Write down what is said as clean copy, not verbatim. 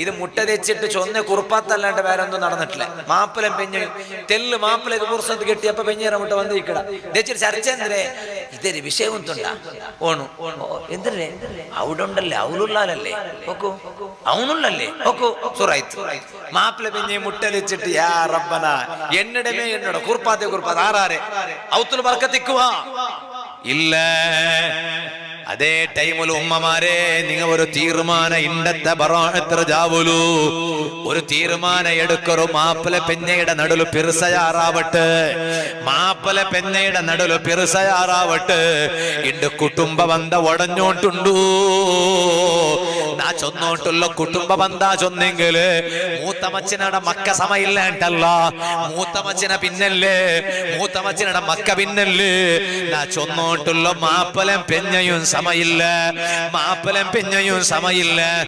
ഇത് മുട്ട തെച്ചിട്ട് ചൊന്ന കുറുപ്പാത്തല്ലാണ്ട് വേറെ ഒന്നും നടന്നിട്ടില്ല. മാപ്പിളം പെഞ്ഞു തെല്ല് മാപ്പിള കുറിച്ചത് കെട്ടിയപ്പോ പെഞ്ഞേറ മുട്ട വന്ന് ഇക്കട തെച്ചിട്ട് ചർച്ചെന്തരേ ഇതൊരു വിഷയം ഒന്നുണ്ടാ ഓണു എന്തരേ അവിടെ ഉണ്ടല്ലേ അവളുള്ളാലല്ലേ ഓക്കോ അവനുള്ളല്ലേ ഓക്കോ സുറായിത്ത് മാപ്പിള പെഞ്ഞെ മുട്ട തെച്ചിട്ട് യാ റബ്ബന എന്നിടമേ എന്നോട് കുറുപ്പാത്ത ആറാരെ ഔത്തുൽ ബർക്കത്തിക്കുവാ ഇല്ല. അതേ ടൈമിൽ ഉമ്മമാരെ നിങ്ങൾ ഒരു തീരുമാനം ഇണ്ടത്തെ ബറാഅത്തുറജാവുലു ഒരു തീരുമാനം എടുക്കൊരു മാപ്പിള പെഞ്ഞയുടെ നടുല് പിറസയാറാവട്ടെ മാപ്പിള പെഞ്ഞയുടെ നടുല് പിറസയാറാവട്ടെ ഇണ്ട് കുടുംബ ബന്ധ ഒടഞ്ഞോണ്ടുണ്ടു നാ ചൊന്നോട്ടുള്ള കുടുംബ ബന്ധ ചൊന്നെങ്കില് മൂത്തമച്ചനട മക്ക സമയില്ലാണ്ടല്ല മൂത്തമച്ചന പിന്നല്ലേ മൂത്തമച്ചനട മക്ക പിന്നല്ലേ നാ ചൊന്നോട്ടുള്ള മാപ്പിളം പെഞ്ഞയും സമയില്ല മാപ്പിളം പെഞ്ഞയും സമയില്ല.